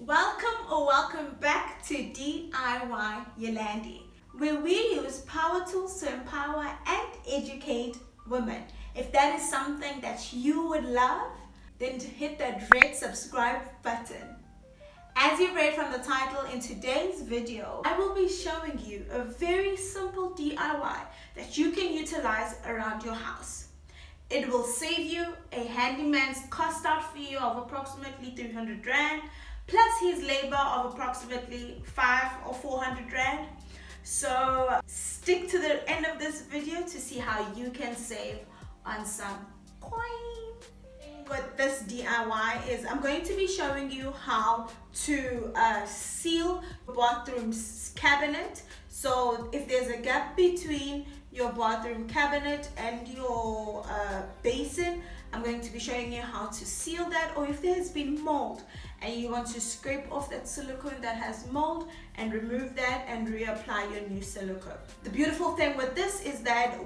Welcome back to DIYYolande, where we use power tools to empower and educate women. If that is something that you would love, then hit that red subscribe button. As you read from the title, in today's video, I will be showing you a very simple DIY that you can utilize around your house. It will save you a handyman's cost out for you of approximately 300 Rand, plus his labor of approximately 500 or 400 Rand. So stick to the end of this video to see how you can save on some coin. What this DIY is, I'm going to be showing you how to seal bathroom cabinet. So if there's a gap between your bathroom cabinet and your basin, I'm going to be showing you how to seal that. Or if there's been mold and you want to scrape off that silicone that has mold and remove that and reapply your new silicone. The beautiful thing with this is that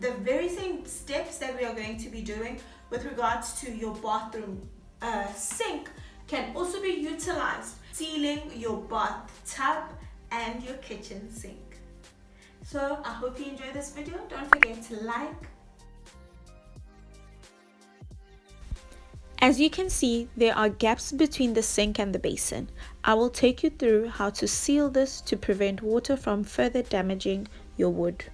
the very same steps that we are going to be doing with regards to your bathroom sink can also be utilized sealing your bathtub and your kitchen sink. So I hope you enjoy this video. Don't forget to like. As you can see, there are gaps between the sink and the basin. I will take you through how to seal this to prevent water from further damaging your wood.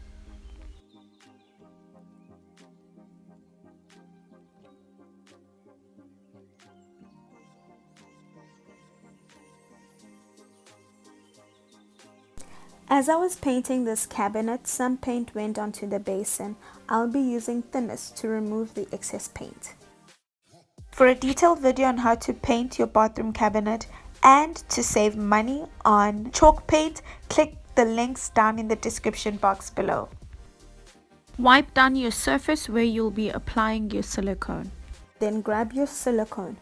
As I was painting this cabinet, some paint went onto the basin. I'll be using thinners to remove the excess paint. For a detailed video on how to paint your bathroom cabinet and to save money on chalk paint, click the links down in the description box below. Wipe down your surface where you'll be applying your silicone. Then grab your silicone.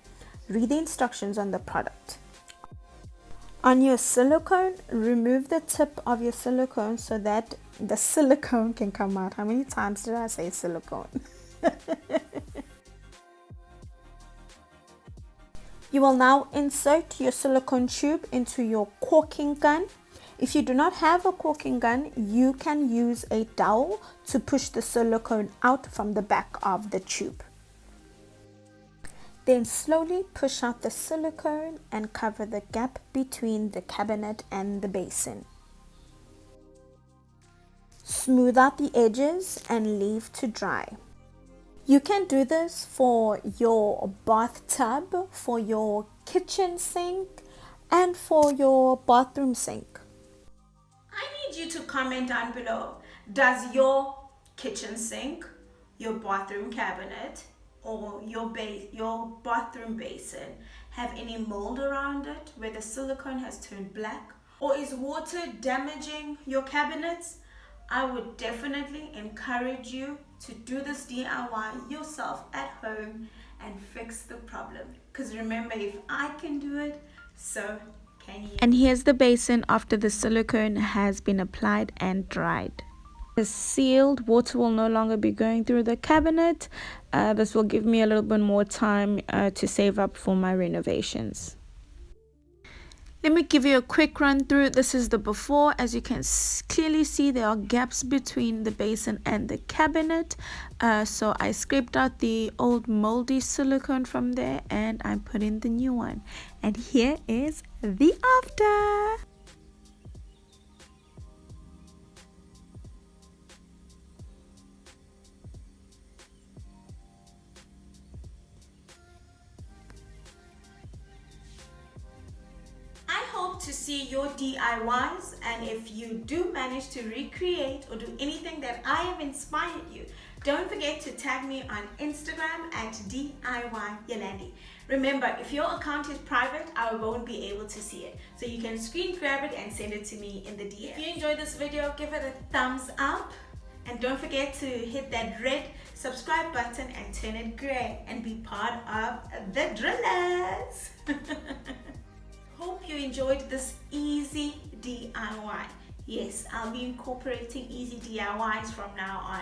Read the instructions on the product. On your silicone, remove the tip of your silicone so that the silicone can come out. How many times did I say silicone? You will now insert your silicone tube into your caulking gun. If you do not have a caulking gun, you can use a dowel to push the silicone out from the back of the tube. Then slowly push out the silicone and cover the gap between the cabinet and the basin. Smooth out the edges and leave to dry. You can do this for your bathtub, for your kitchen sink, and for your bathroom sink. I need you to comment down below. Does your kitchen sink, your bathroom cabinet, or your bathroom basin have any mold around it where the silicone has turned black? Or is water damaging your cabinets? I would definitely encourage you to do this DIY yourself at home and fix the problem. Because remember, if I can do it, so can you. And here's the basin after the silicone has been applied and dried. It's sealed, water will no longer be going through the cabinet. This will give me a little bit more time to save up for my renovations. Let me give you a quick run through. This is the before. As you can clearly see, there are gaps between the basin and the cabinet. So I scraped out the old moldy silicone from there and I put in the new one. And here is the after. To see your DIYs, and if you do manage to recreate or do anything that I have inspired you, don't forget to tag me on Instagram at DIYYolande. Remember, if your account is private, I won't be able to see it, so you can screen grab it and send it to me in the DM. If you enjoyed this video, give it a thumbs up and don't forget to hit that red subscribe button and turn it gray and be part of the drillers. Hope you enjoyed this easy DIY. Yes, I'll be incorporating easy DIYs from now on.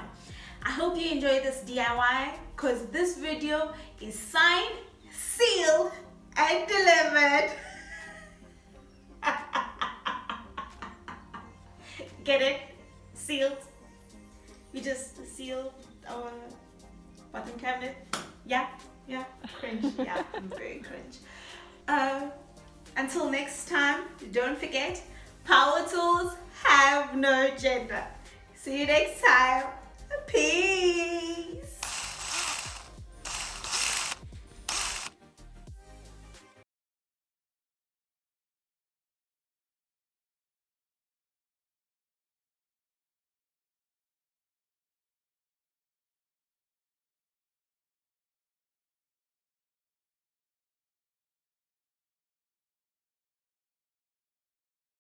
I hope you enjoyed this DIY because this video is signed, sealed, and delivered. get it sealed. We just sealed our bottom cabinet. Yeah, cringe. Yeah, I'm very cringe. Until next time, don't forget, power tools have no gender. See you next time. Peace.